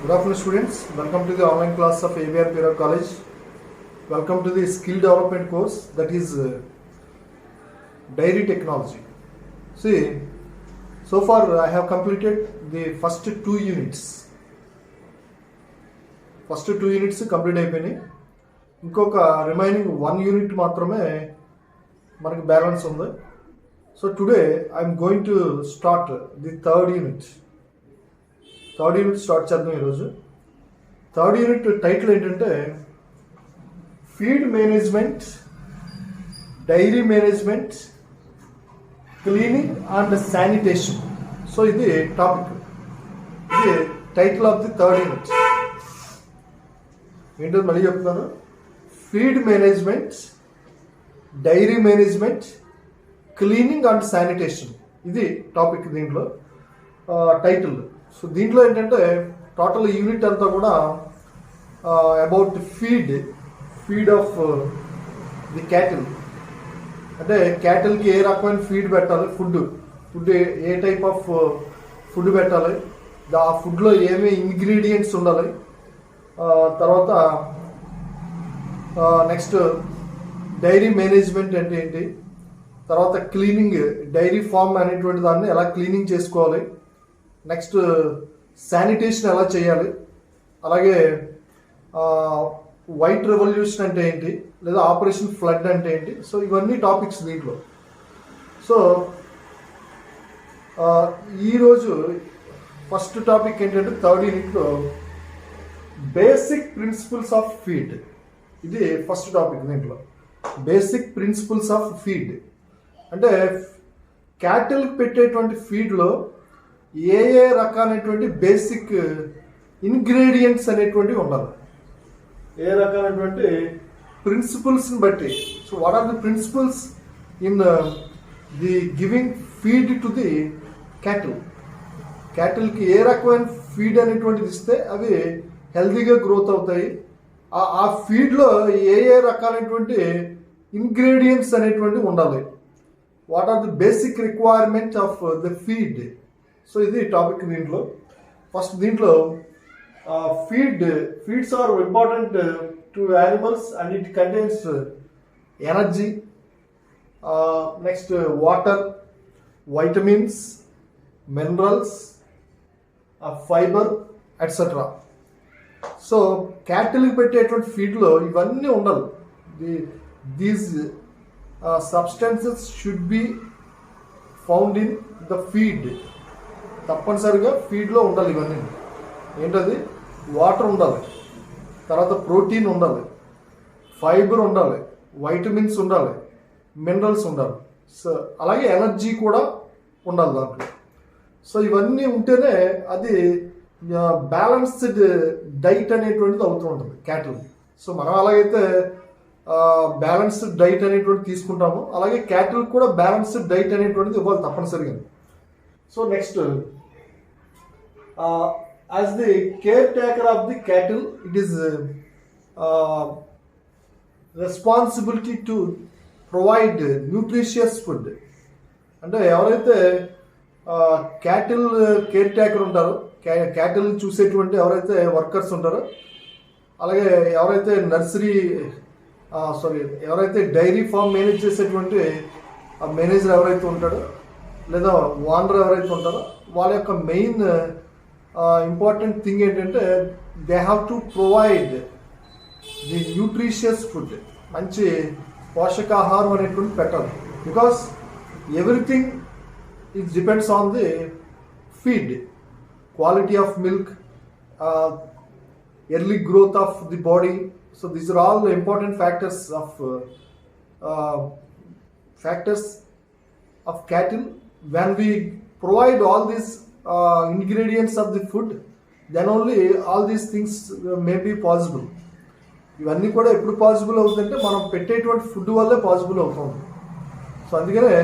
Good afternoon, students. Welcome to the online class of ABR Period College. Welcome to the skill development course, that is dairy technology. See, so far I have completed the first two units. First two units complete అయిపోయినాయి. ఇంకొక remaining 1 unit మాత్రమే మనకి balance ఉంది. So today I'm going to start the third unit start చేద్దాం ఈరోజు. Third unit title ఏంటంటే feed management, dairy management, cleaning and sanitation. So ఇది topic, ఇది title of the third unit. ఏంటో మళ్ళీ చెప్తున్నాను. Feed management, dairy management, cleaning and sanitation, ఇది topic దీంట్లో టైటిల్. సో దీంట్లో ఏంటంటే టోటల్ యూనిట్ అంతా కూడా about feed of the cattle. అంటే క్యాటిల్కి ఏ రకమైన ఫీడ్ పెట్టాలి, food A type of food పెట్టాలి, ఆ ఫుడ్లో ఏమేమి ఇంగ్రీడియంట్స్ ఉండాలి, తర్వాత నెక్స్ట్ డైరీ మేనేజ్మెంట్ అంటే ఏంటి, తర్వాత క్లీనింగ్, డైరీ ఫార్మ్ అనేటువంటి దాన్ని ఎలా క్లీనింగ్ చేసుకోవాలి, నెక్స్ట్ శానిటేషన్ ఎలా చేయాలి, అలాగే వైట్ రెవల్యూషన్ అంటే ఏంటి, లేదా ఆపరేషన్ ఫ్లడ్ అంటే ఏంటి. సో ఇవన్నీ టాపిక్స్ దీంట్లో. సో ఈరోజు ఫస్ట్ టాపిక్ ఏంటంటే థర్డ్ యూనిట్లో బేసిక్ ప్రిన్సిపల్స్ ఆఫ్ ఫీడ్. ఇది ఫస్ట్ టాపిక్ దీంట్లో. బేసిక్ ప్రిన్సిపల్స్ ఆఫ్ ఫీడ్ అంటే క్యాటిల్కి పెట్టేటువంటి ఫీడ్లో ఏ రకాలైనటువంటి బేసిక్ ఇంగ్రీడియంట్స్ అనేటువంటివి ఉండాలి, ఏ రకాలైనటువంటి ప్రిన్సిపల్స్ని బట్టి. So what are the principles in the giving feed to the క్యాటిల్కి ఏ రకమైన ఫీడ్ అనేటువంటిది ఇస్తే అవి హెల్తీగా గ్రోత్ అవుతాయి. ఆ ఫీడ్లో ఏ రకాలైనటువంటి ఇంగ్రీడియంట్స్ అనేటువంటివి ఉండాలి. What are the basic requirement of the feed. So ఇది టాపిక్ దీంట్లో. ఫస్ట్ దీంట్లో feeds are important to animals and it contains energy, next water, vitamins, minerals, fibre etcetera. So క్యాటిల్కి పెట్టేటువంటి ఫీడ్లో ఇవన్నీ ఉండాలి. These substances should be found in the feed. తప్పనిసరిగా ఫీడ్లో ఉండాలి ఇవన్నీ. ఏంటది? వాటర్ ఉండాలి, తర్వాత ప్రోటీన్ ఉండాలి, ఫైబర్ ఉండాలి, వైటమిన్స్ ఉండాలి, మినరల్స్ ఉండాలి, సో అలాగే ఎనర్జీ కూడా ఉండాలి దాంట్లో. సో ఇవన్నీ ఉంటేనే అది బ్యాలెన్స్డ్ డైట్ అనేటువంటిది అవుతూ ఉంటుంది క్యాటిల్. సో మనం అలాగైతే బ్యాలెన్స్డ్ డైట్ అనేటువంటిది తీసుకుంటాము, అలాగే క్యాటిల్ కూడా బ్యాలెన్స్డ్ డైట్ అనేటువంటిది ఇవ్వాలి తప్పనిసరిగా. So next, as the caretaker of the cattle, it is responsibility to provide nutritious food. అంటే ఎవరైతే క్యాటిల్ కేర్ టేకర్ ఉంటారో, క్యాటిల్ చూసేటువంటి ఎవరైతే వర్కర్స్ ఉంటారో, అలాగే ఎవరైతే ఎవరైతే డైరీ ఫామ్ మేనేజ్ చేసేటువంటి మేనేజర్ ఎవరైతే ఉంటాడో, లేదా ఓనర్ ఎవరైతే ఉంటారో, వాళ్ళ యొక్క మెయిన్ ఇంపార్టెంట్ థింగ్ ఏంటంటే they have to provide the nutritious food. మంచి పోషకాహారం అనేటువంటి పెట్టాలి. Because everything it depends on the feed, quality of milk, early growth of the body. So these are all important factors of cattle. When we provide all these ingredients of the food, then only all these things may be possible. ఇవన్నీ కూడా ఎప్పుడు possible అవుతుందంటే మనం పెట్టేటువంటి food వల్లే possible అవుతుంది. So అందుకనే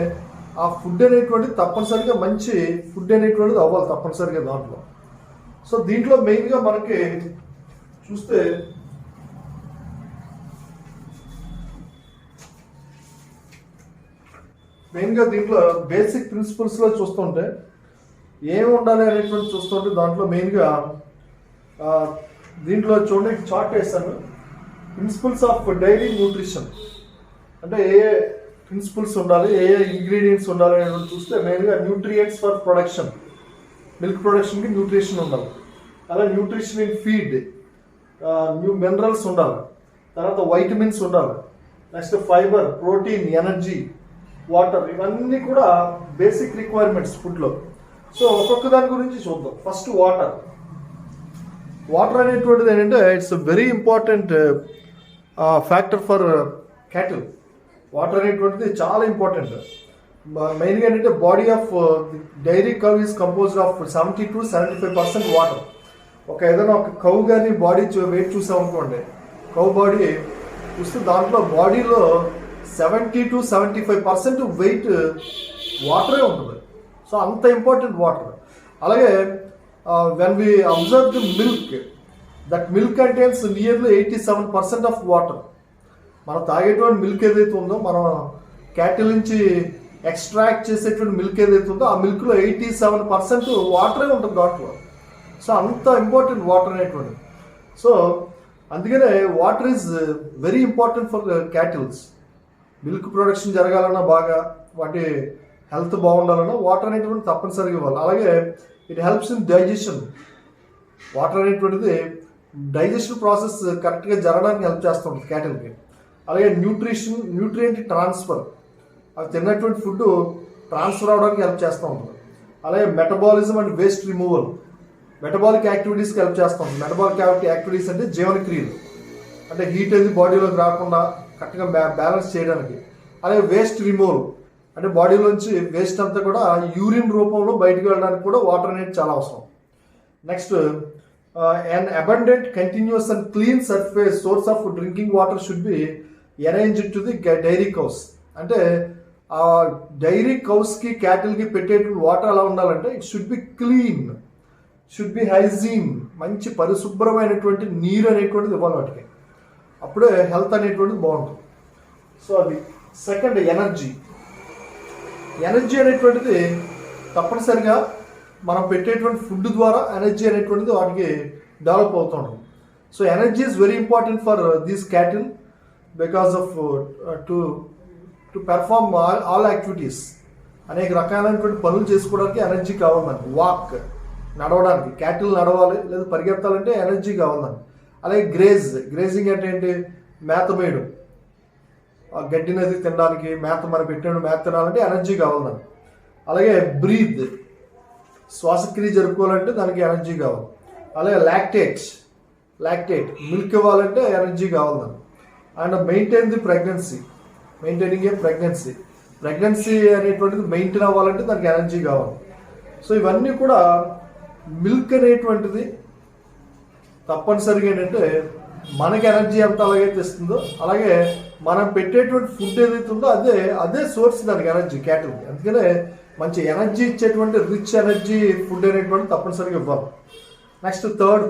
ఆ ఫుడ్ అనేటువంటిది తప్పనిసరిగా మంచి ఫుడ్ అనేటువంటిది అవ్వాలి తప్పనిసరిగా దాంట్లో. సో దీంట్లో మెయిన్గా మనకి చూస్తే మెయిన్గా దీంట్లో బేసిక్ ప్రిన్సిపల్స్లో చూస్తుంటే ఏమి ఉండాలి అనేటువంటి చూస్తుంటే దాంట్లో మెయిన్గా దీంట్లో చూడండి చార్ట్ వేస్తాను. ప్రిన్సిపల్స్ ఆఫ్ డైరీ న్యూట్రిషన్ అంటే ఏ ప్రిన్సిపల్స్ ఉండాలి, ఏ ఇంగ్రీడియంట్స్ ఉండాలి అనేది చూస్తే మెయిన్గా న్యూట్రియంట్స్ ఫర్ ప్రొడక్షన్, మిల్క్ ప్రొడక్షన్కి న్యూట్రిషన్ ఉండాలి. అలా న్యూట్రిషన్ ఇన్ ఫీడ్, మినరల్స్ ఉండాలి, తర్వాత వైటమిన్స్ ఉండాలి, next fibre, protein, energy, water, ఇవన్నీ కూడా బేసిక్ రిక్వైర్మెంట్స్ ఫుడ్లో. సో ఒక్కొక్క దాని గురించి చూద్దాం. First water. వాటర్ అనేటువంటిది ఏంటంటే it's very important factor for cattle. Water అనేటువంటిది చాలా ఇంపార్టెంట్. మెయిన్గా ఏంటంటే body of dairy cow is composed of 70 to 75% water. ఏదైనా ఒక కవ్ కానీ బాడీ వెయిట్ చూసామనుకోండి, కవ్ బాడీ చూస్తే దాంట్లో బాడీలో 70 to 75% వెయిట్ వాటరే ఉంటుంది. సో అంత ఇంపార్టెంట్ వాటర్. అలాగే when we observe the milk, that milk contains nearly 87% of water. మనం తాగేటువంటి మిల్క్ ఏదైతే ఉందో, మనం క్యాటిల్ నుంచి ఎక్స్ట్రాక్ట్ చేసేటువంటి మిల్క్ ఏదైతే ఉందో ఆ మిల్క్లో 87% వాటరే ఉంటుంది దాంట్లో. సో అంత ఇంపార్టెంట్ వాటర్ అనేటువంటి. సో అందుకనే water is very important for cattles. Milk production జరగాలన్నా, బాగా వాటి హెల్త్ బాగుండాలన్నా వాటర్ అనేటువంటి తప్పనిసరిగా ఇవ్వాలి. అలాగే it helps in digestion. Water అనేటువంటిది డైజెషన్ ప్రాసెస్ కరెక్ట్గా జరగడానికి హెల్ప్ చేస్తూ ఉంటుంది క్యాటిల్కి. అలాగే న్యూట్రియంట్ ట్రాన్స్ఫర్, అవి తిన్నటువంటి ఫుడ్ ట్రాన్స్ఫర్ అవడానికి హెల్ప్ చేస్తూ ఉంటుంది. అలాగే metabolism and waste removal, metabolic యాక్టివిటీస్కి హెల్ప్ చేస్తూ ఉంటుంది. మెటబాలిక్ యాక్టివిటీస్ అంటే జీవనక్రియలు, అంటే హీట్ అనేది బాడీలోకి రాకుండా కరెక్ట్గా బ్యాలెన్స్ చేయడానికి. అలాగే వేస్ట్ రిమూవల్ అంటే బాడీలోంచి వేస్ట్ అంతా కూడా యూరిన్ రూపంలో బయటకు వెళ్ళడానికి కూడా వాటర్ అనేది చాలా అవసరం. Next, an abundant, continuous and clean surface source of drinking water should be arranged to the dairy cows. అంటే ఆ డైరీ కౌస్కి, క్యాటిల్కి పెట్టేటువంటి వాటర్ ఎలా ఉండాలంటే it should be clean, should be hygiene, మంచి పరిశుభ్రమైనటువంటి నీరు అనేటువంటిది ఇవ్వాలి వాటికి. అప్పుడే హెల్త్ అనేటువంటిది బాగుంటుంది. సో అది. Second, energy. ఎనర్జీ అనేటువంటిది తప్పనిసరిగా మనం పెట్టేటువంటి ఫుడ్ ద్వారా ఎనర్జీ అనేటువంటిది వాటికి డెవలప్ అవుతూ ఉంటుంది. So energy is very important for these cattle because off to perform all activities. అనేక రకాలైనటువంటి పనులు చేసుకోవడానికి ఎనర్జీ కావాలి మనకి. వాక్, నడవడానికి, క్యాటిల్ నడవాలి లేదా పరిగెత్తాలంటే ఎనర్జీ కావాలి మనకి. అలాగే గ్రేజింగ్ అంటే ఏంటి? మేత మేయడం, గడ్డి నది తినడానికి, మనం పెట్టిన మేత తినాలంటే ఎనర్జీ కావాలి మనకి. అలాగే బ్రీత్, శ్వాసక్రియ జరుపుకోవాలంటే దానికి ఎనర్జీ కావాలి. అలాగే లాక్టేట్, మిల్క్ ఇవ్వాలంటే ఎనర్జీ కావాలి దానికి. అండ్ మెయింటైనింగ్ ఏ ప్రెగ్నెన్సీ అనేటువంటిది మెయింటైన్ అవ్వాలంటే దానికి ఎనర్జీ కావాలి. సో ఇవన్నీ కూడా మిల్క్ అనేటువంటిది తప్పనిసరిగా ఏంటంటే మనకి ఎనర్జీ ఎంత అలాగైతే ఇస్తుందో, అలాగే మనం పెట్టేటువంటి ఫుడ్ ఏదైతే ఉందో అదే సోర్స్ దానికి ఎనర్జీ క్యాటిల్కి. అందుకనే మంచి ఎనర్జీ ఇచ్చేటువంటి రిచ్ ఎనర్జీ ఫుడ్ అనేటువంటి తప్పనిసరిగా ఇవ్వాలి. నెక్స్ట్, థర్డ్,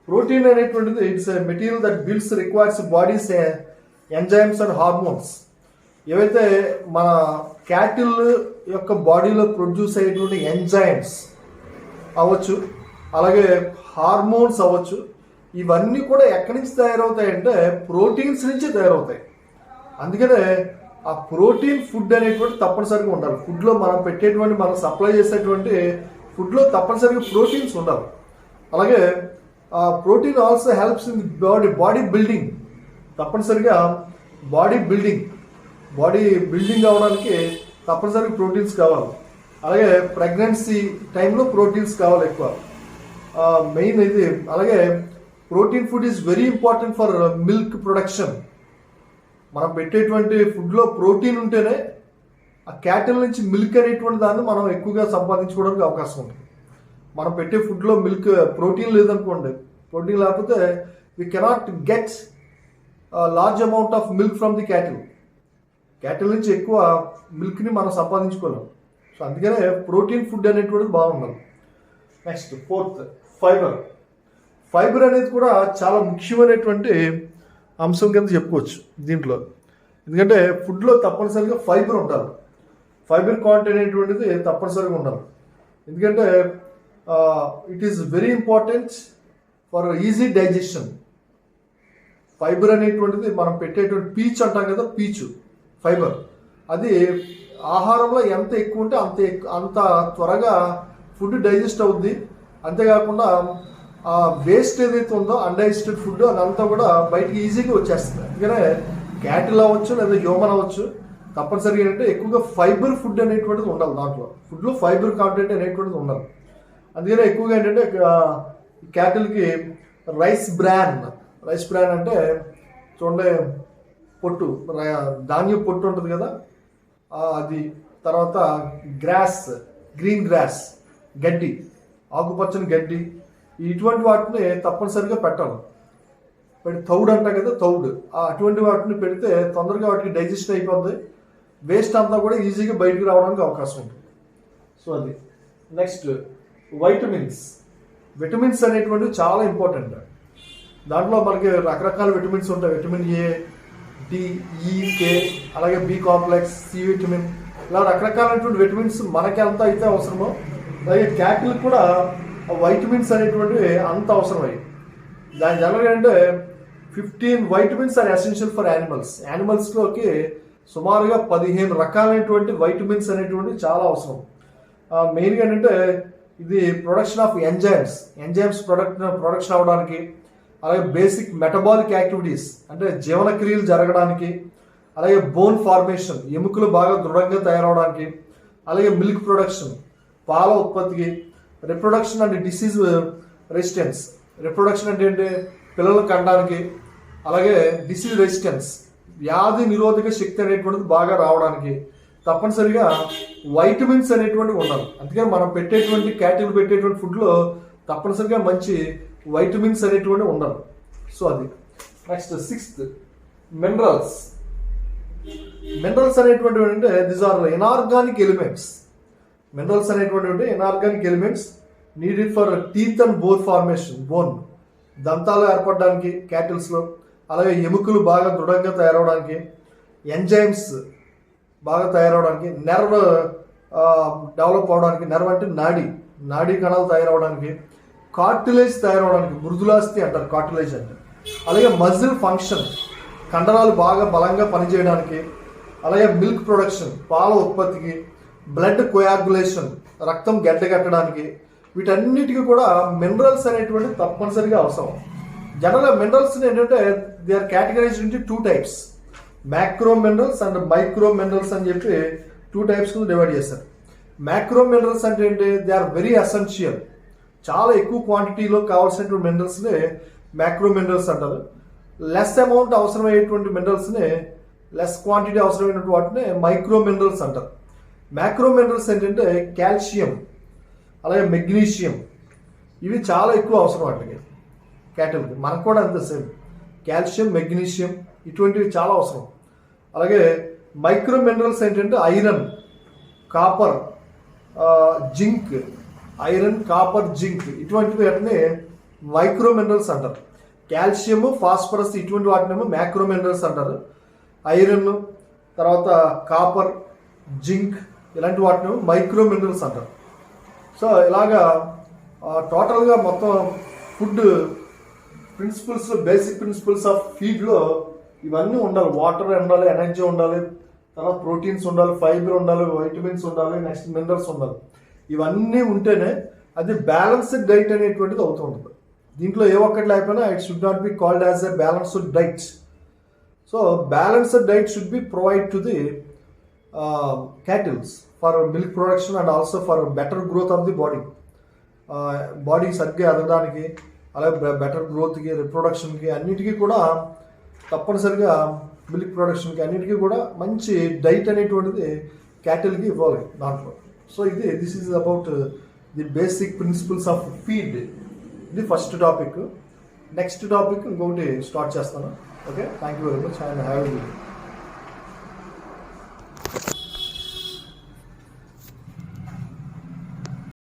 ప్రోటీన్ అనేటువంటిది it's a material that builds requires bodies enzymes and hormones. ఏవైతే మన క్యాటిల్ యొక్క బాడీలో ప్రొడ్యూస్ అయ్యేటువంటి ఎంజైమ్స్ అవ్వచ్చు, అలాగే హార్మోన్స్ అవ్వచ్చు, ఇవన్నీ కూడా ఎక్కడి నుంచి తయారవుతాయంటే ప్రోటీన్స్ నుంచి తయారవుతాయి. అందుకనే ఆ ప్రోటీన్ ఫుడ్ అనేటువంటి తప్పనిసరిగా ఉండాలి ఫుడ్లో. మనం పెట్టేటువంటి, మనం సప్లై చేసేటువంటి ఫుడ్లో తప్పనిసరిగా ప్రోటీన్స్ ఉండాలి. అలాగే protein also helps in body building. తప్పనిసరిగా బాడీ బిల్డింగ్ అవ్వడానికి తప్పనిసరిగా ప్రోటీన్స్ కావాలి. అలాగే ప్రెగ్నెన్సీ టైంలో ప్రోటీన్స్ కావాలి ఎక్కువ, మెయిన్ ఇది. అలాగే protein food is very important for milk production. మనం పెట్టేటువంటి ఫుడ్లో ప్రోటీన్ ఉంటేనే ఆ క్యాటిల్ నుంచి మిల్క్ అనేటువంటి దాన్ని మనం ఎక్కువగా సంపాదించుకోవడానికి అవకాశం ఉంటుంది. మనం పెట్టే ఫుడ్లో ప్రోటీన్ లేదనుకోండి, ప్రోటీన్ లేకపోతే we cannot get large amount of milk from the cattle నుంచి ఎక్కువ మిల్క్ని మనం సంపాదించుకోలేం. సో అందుకనే ప్రోటీన్ ఫుడ్ అనేటువంటిది బాగుండాలి. నెక్స్ట్, ఫోర్త్, ఫైబర్ అనేది కూడా చాలా ముఖ్యమైనటువంటి అంశం కింద చెప్పుకోవచ్చు దీంట్లో. ఎందుకంటే ఫుడ్లో తప్పనిసరిగా ఫైబర్ ఉండాలి. ఫైబర్ కాంటెంట్ అనేటువంటిది తప్పనిసరిగా ఉండాలి. ఎందుకంటే it is very important for easy digestion. Fibre అనేటువంటిది మనం పెట్టేటువంటి పీచు అంటాం కదా, పీచు ఫైబర్, అది ఆహారంలో ఎంత ఎక్కువ ఉంటే అంత త్వరగా ఫుడ్ డైజెస్ట్ అవుద్ది. అంతేకాకుండా వేస్ట్ ఏదైతే ఉందో అన్డైజెస్టెడ్ ఫుడ్ అదంతా కూడా బయటికి ఈజీగా వచ్చేస్తుంది. అందుకనే క్యాటిల్ అవ్వచ్చు లేదా హ్యూమన్ అవ్వచ్చు, తప్పనిసరిగా ఏంటంటే ఎక్కువగా ఫైబర్ ఫుడ్ అనేటువంటిది ఉండాలి. దాంట్లో ఫుడ్లో ఫైబర్ కాంటెంట్ అనేటువంటిది ఉండాలి. అందుకనే ఎక్కువగా ఏంటంటే క్యాటిల్కి రైస్ బ్రాన్ అంటే చూడండి, పొట్టు, ధాన్యం పొట్టు ఉంటుంది కదా అది, తర్వాత గ్రీన్ గ్రాస్, గడ్డి, ఆకుపచ్చని గడ్డి, ఇటువంటి వాటిని తప్పనిసరిగా పెట్టాలి. తౌడు అంటాం కదా, తౌడు, అటువంటి వాటిని పెడితే తొందరగా వాటికి డైజెషన్ అయిపోద్ది, వేస్ట్ అంతా కూడా ఈజీగా బయటకు రావడానికి అవకాశం ఉంటుంది. సో అది. నెక్స్ట్ విటమిన్స్ అనేటువంటివి చాలా ఇంపార్టెంట్. దాంట్లో మనకి రకరకాల విటమిన్స్ ఉంటాయి. విటమిన్ ఏ, డి, ఈ, కే, అలాగే బి కాంప్లెక్స్, సి విటమిన్, ఇలా రకరకాలైనటువంటి విటమిన్స్ మనకి ఎంత అయితే అవసరమో అలాగే క్యాటిల్ కూడా వైటమిన్స్ అనేటువంటివి అంత అవసరమయ్యి. దాని జనరల్గా అంటే 15 వైటమిన్స్ ఆర్ ఎసెన్షియల్ ఫర్ యానిమల్స్లోకి సుమారుగా 15 రకాలైనటువంటి వైటమిన్స్ అనేటువంటివి చాలా అవసరం. మెయిన్గా ఏంటంటే ఇది ప్రొడక్షన్ ఆఫ్ ఎంజైమ్స్ ప్రొడక్షన్ అవ్వడానికి, అలాగే బేసిక్ మెటబాలిక్ యాక్టివిటీస్ అంటే జీవన క్రియలు జరగడానికి, అలాగే బోన్ ఫార్మేషన్ ఎముకలు బాగా దృఢంగా తయారవడానికి, అలాగే మిల్క్ ప్రొడక్షన్ పాల ఉత్పత్తికి, reproduction and disease resistance, reproduction అంటే ఏంటి పిల్లలు కనడానికి, అలాగే డిసీజ్ రెసిస్టెన్స్ వ్యాధి నిరోధక శక్తి అనేటువంటిది బాగా రావడానికి తప్పనిసరిగా వైటమిన్స్ అనేటువంటివి ఉండాలి. అందుకని మనం క్యాటిల్ పెట్టేటువంటి ఫుడ్లో తప్పనిసరిగా మంచి వైటమిన్స్ అనేటువంటివి ఉండాలి. సో అది. నెక్స్ట్ 6th మినరల్స్ అనేటువంటివి అంటే these are inorganic elements. Minerals అనేటువంటి inorganic elements needed for teeth and bone దంతాలు ఏర్పడడానికి క్యాటిల్స్లో, అలాగే ఎముకలు బాగా దృఢంగా తయారవడానికి, ఎంజైమ్స్ బాగా తయారవడానికి, నెర్వ్ డెవలప్ అవడానికి, నెర్వ్ అంటే నాడీ కణాలు తయారవడానికి, కార్టిలేజ్ తయారవడానికి, మృదులాస్థి అంటారు కార్టిలేజ్ అంటే, అలాగే మజిల్ ఫంక్షన్ కండరాలు బాగా బలంగా పనిచేయడానికి, అలాగే మిల్క్ ప్రొడక్షన్ పాల ఉత్పత్తికి, బ్లడ్ కోయాగులేషన్ రక్తం గడ్డగట్టడానికి, వీటన్నిటికీ కూడా మినరల్స్ అనేటువంటి తప్పనిసరిగా అవసరం. జనరల్గా మినరల్స్ ఏంటంటే they are categorized into 2 types, macro minerals and micro minerals అని చెప్పి 2 types డివైడ్ చేస్తారు. మ్యాక్రో మినరల్స్ అంటే ఏంటి, దే ఆర్ వెరీ ఎసెన్షియల్, చాలా ఎక్కువ క్వాంటిటీలో కావాల్సినటువంటి మినరల్స్ని మ్యాక్రో మినరల్స్ అంటారు. లెస్ అమౌంట్ అవసరమయ్యేటువంటి మినరల్స్ని, లెస్ క్వాంటిటీ అవసరమైనటువంటి వాటిని మైక్రో మినరల్స్ అంటారు. మ్యాక్రో మినరల్స్ ఏంటంటే కాల్షియం, అలాగే మెగ్నీషియం, ఇవి చాలా ఎక్కువ అవసరం వాటికి క్యాటిల్కి. మనకు కూడా అంతే సేమ్, కాల్షియం, మెగ్నీషియం ఇటువంటివి చాలా అవసరం. అలాగే మైక్రో మినరల్స్ ఏంటంటే ఐరన్, కాపర్, జింక్, ఇటువంటి వాటిని మైక్రో మినరల్స్ అంటారు. కాల్షియం, ఫాస్ఫరస్ ఇటువంటి వాటినేమో మ్యాక్రో మినరల్స్ అంటారు. ఐరన్, తర్వాత కాపర్, జింక్ ఇలాంటి వాటినేమో మైక్రో మినరల్స్ అంటారు. సో ఇలాగా టోటల్గా మొత్తం ఫుడ్ ప్రిన్సిపల్స్లో, బేసిక్ ప్రిన్సిపల్స్ ఆఫ్ ఫీడ్లో ఇవన్నీ ఉండాలి. వాటర్ ఉండాలి, ఎనర్జీ ఉండాలి, తర్వాత ప్రోటీన్స్ ఉండాలి, ఫైబర్ ఉండాలి, వైటమిన్స్ ఉండాలి, నెక్స్ట్ మినరల్స్ ఉండాలి. ఇవన్నీ ఉంటేనే అది బ్యాలెన్స్డ్ డైట్ అనేటువంటిది అవుతుంది. దీంట్లో ఏ ఒక్కటి లేకపోయినా it should not be called as a balanced diet. So balanced diet should be provide to the cattles for milk production and also for better growth of the body సరిగ్గా ఎదగడానికి, అలాగే better గ్రోత్కి, రిప్రొడక్షన్కి అన్నిటికీ కూడా తప్పనిసరిగా మిల్క్ ప్రొడక్షన్కి అన్నిటికీ కూడా మంచి డైట్ అనేటువంటిది క్యాటిల్కి ఇవ్వాలి దాంట్లో. So this is about the basic principles of feed. ఇది ఫస్ట్ టాపిక్. నెక్స్ట్ టాపిక్ ఇంకొకటి స్టార్ట్ చేస్తాను. Okay, thank you very much and have a good day.